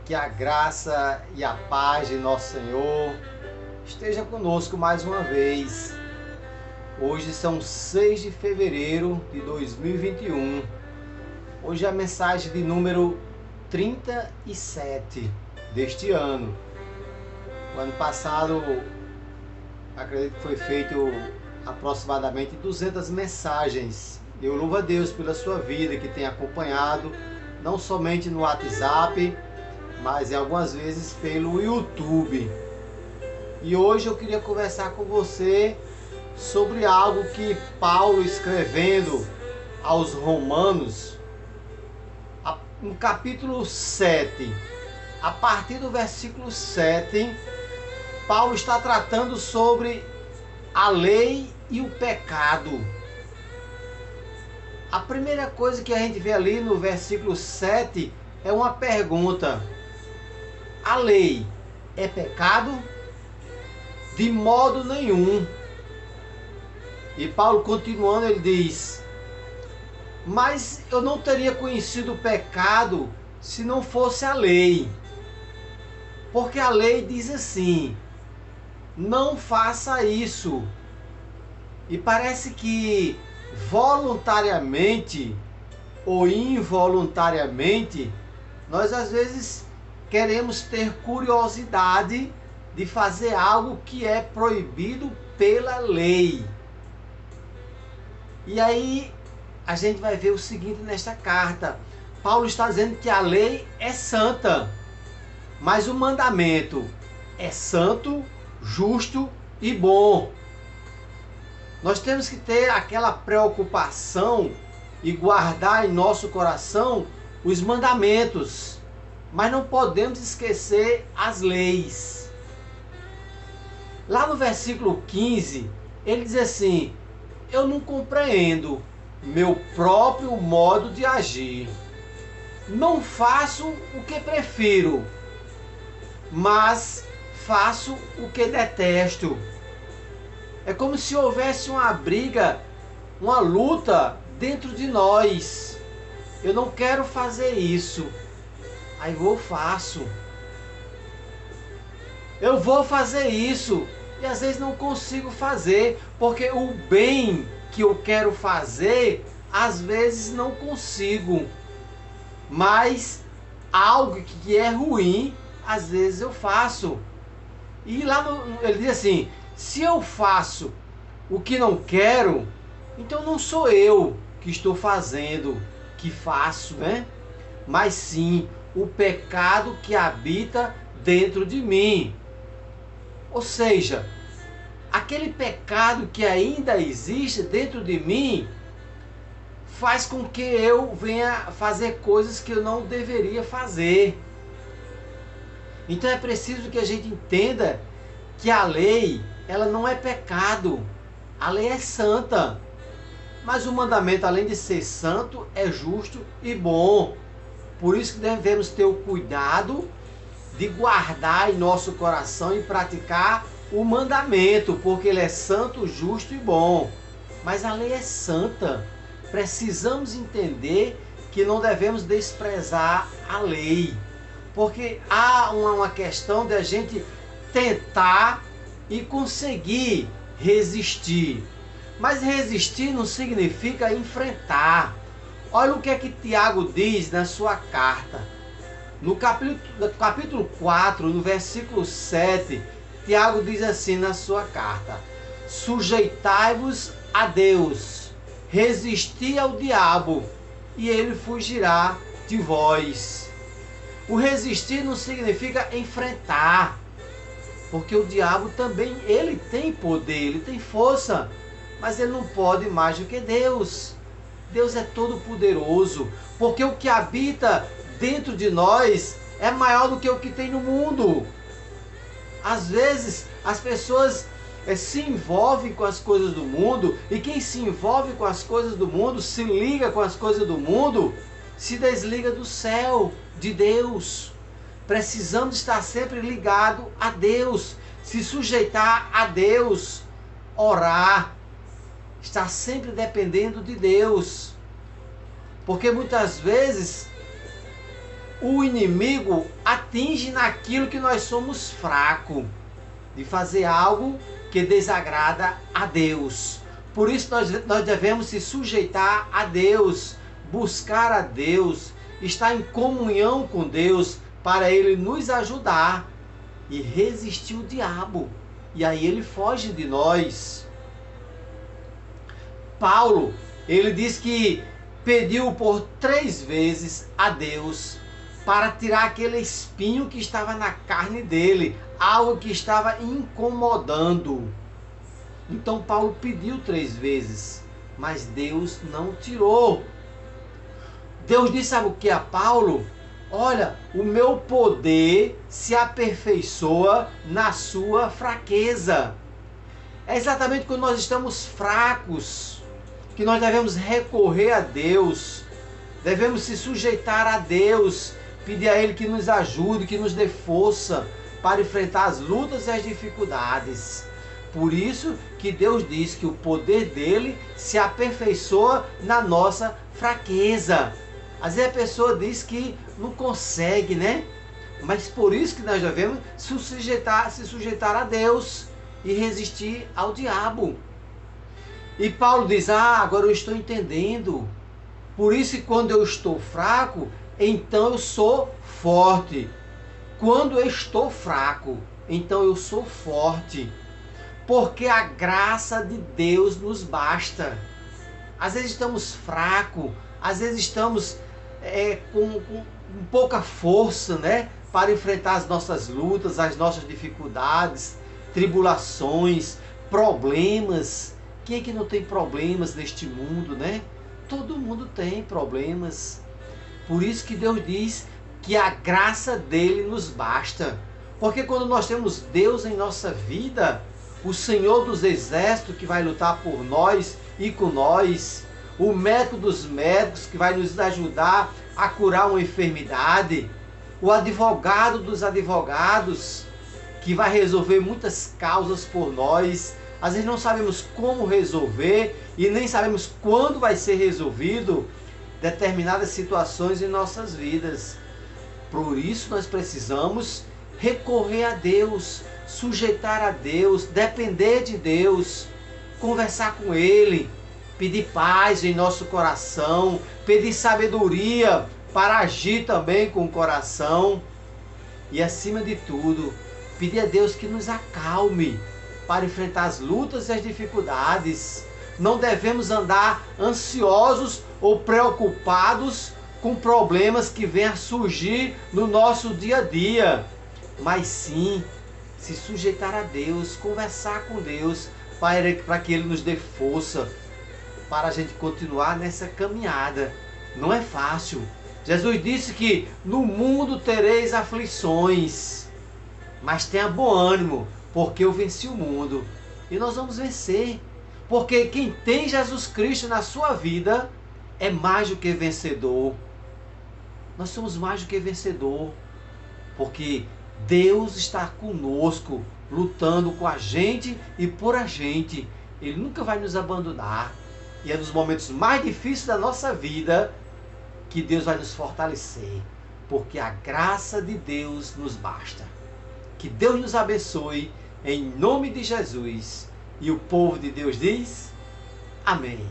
Que a graça e a paz de nosso Senhor esteja conosco mais uma vez. Hoje são 6 de fevereiro de 2021. Hoje é a mensagem de número 37 deste ano. O ano passado, acredito que foi feito aproximadamente 200 mensagens. Eu louvo a Deus pela sua vida que tem acompanhado, não somente no WhatsApp, mas algumas vezes pelo YouTube. E hoje eu queria conversar com você sobre algo que Paulo, escrevendo aos Romanos, no capítulo 7, a partir do versículo 7, Paulo está tratando sobre a lei e o pecado. A primeira coisa que a gente vê ali no versículo 7 é uma pergunta: a lei é pecado? De modo nenhum. E Paulo, continuando, ele diz: mas eu não teria conhecido o pecado se não fosse a lei. Porque a lei diz assim: não faça isso. E parece que voluntariamente ou involuntariamente, nós às vezes queremos ter curiosidade de fazer algo que é proibido pela lei. E aí a gente vai ver o seguinte nesta carta. Paulo está dizendo que a lei é santa, mas o mandamento é santo, justo e bom. Nós temos que ter aquela preocupação e guardar em nosso coração os mandamentos, mas não podemos esquecer as leis. Lá no versículo 15, ele diz assim: eu não compreendo meu próprio modo de agir. Não faço o que prefiro, mas faço o que detesto. É como se houvesse uma briga, uma luta dentro de nós. Eu não quero fazer isso, aí faço. Eu vou fazer isso e às vezes não consigo fazer, porque o bem que eu quero fazer, às vezes não consigo. Mas algo que é ruim, às vezes eu faço. E lá ele diz assim: se eu faço o que não quero, então não sou eu que estou fazendo, que faço, né? Mas sim o pecado que habita dentro de mim. Ou seja, aquele pecado que ainda existe dentro de mim faz com que eu venha fazer coisas que eu não deveria fazer. Então é preciso que a gente entenda que a lei, ela não é pecado. A lei é santa. Mas o mandamento, além de ser santo, é justo e bom. Por isso que devemos ter o cuidado de guardar em nosso coração e praticar o mandamento, porque ele é santo, justo e bom. Mas a lei é santa. Precisamos entender que não devemos desprezar a lei, porque há uma questão de a gente tentar e conseguir resistir. Mas resistir não significa enfrentar. Olha o que é que Tiago diz na sua carta. No capítulo 4, no versículo 7, Tiago diz assim na sua carta: sujeitai-vos a Deus, resisti ao diabo, e ele fugirá de vós. O resistir não significa enfrentar, porque o diabo também, ele tem poder, ele tem força, mas ele não pode mais do que Deus. Deus é todo poderoso, porque o que habita dentro de nós é maior do que o que tem no mundo. Às vezes as pessoas se envolvem com as coisas do mundo, e quem se envolve com as coisas do mundo, se liga com as coisas do mundo, se desliga do céu, de Deus. Precisamos estar sempre ligados a Deus, se sujeitar a Deus, orar, estar sempre dependendo de Deus. Porque muitas vezes o inimigo atinge naquilo que nós somos fracos, de fazer algo que desagrada a Deus. Por isso nós devemos se sujeitar a Deus, buscar a Deus, estar em comunhão com Deus, para Ele nos ajudar e resistir o diabo. E aí ele foge de nós. Paulo, ele diz que pediu por 3 vezes a Deus para tirar aquele espinho que estava na carne dele, algo que estava incomodando. Então Paulo pediu 3 vezes, mas Deus não tirou. Deus disse, sabe o que a Paulo? Olha, o meu poder se aperfeiçoa na sua fraqueza. É exatamente quando nós estamos fracos que nós devemos recorrer a Deus, devemos se sujeitar a Deus, pedir a Ele que nos ajude, que nos dê força para enfrentar as lutas e as dificuldades. Por isso que Deus diz que o poder dele se aperfeiçoa na nossa fraqueza. Às vezes a pessoa diz que não consegue, né? Mas por isso que nós devemos se sujeitar a Deus e resistir ao diabo. E Paulo diz, agora eu estou entendendo. Por isso que quando eu estou fraco, então eu sou forte. Quando eu estou fraco, então eu sou forte. Porque a graça de Deus nos basta. Às vezes estamos fracos, às vezes estamos com pouca força, né, para enfrentar as nossas lutas, as nossas dificuldades, tribulações, problemas. Quem é que não tem problemas neste mundo, né? Todo mundo tem problemas. Por isso que Deus diz que a graça dele nos basta. Porque quando nós temos Deus em nossa vida, o Senhor dos Exércitos que vai lutar por nós e com nós, o médico dos médicos que vai nos ajudar a curar uma enfermidade, o advogado dos advogados que vai resolver muitas causas por nós. Às vezes não sabemos como resolver e nem sabemos quando vai ser resolvido determinadas situações em nossas vidas. Por isso nós precisamos recorrer a Deus, sujeitar a Deus, depender de Deus, conversar com Ele, pedir paz em nosso coração, pedir sabedoria para agir também com o coração e, acima de tudo, pedir a Deus que nos acalme para enfrentar as lutas e as dificuldades. Não devemos andar ansiosos ou preocupados com problemas que venham a surgir no nosso dia a dia, mas sim se sujeitar a Deus, conversar com Deus para que Ele nos dê força para a gente continuar nessa caminhada. Não é fácil. Jesus disse que no mundo tereis aflições, mas tenha bom ânimo, porque eu venci o mundo. E nós vamos vencer, porque quem tem Jesus Cristo na sua vida é mais do que vencedor. Nós somos mais do que vencedor, porque Deus está conosco, lutando com a gente e por a gente. Ele nunca vai nos abandonar. E é nos momentos mais difíceis da nossa vida que Deus vai nos fortalecer, porque a graça de Deus nos basta. Que Deus nos abençoe, em nome de Jesus. E o povo de Deus diz: amém.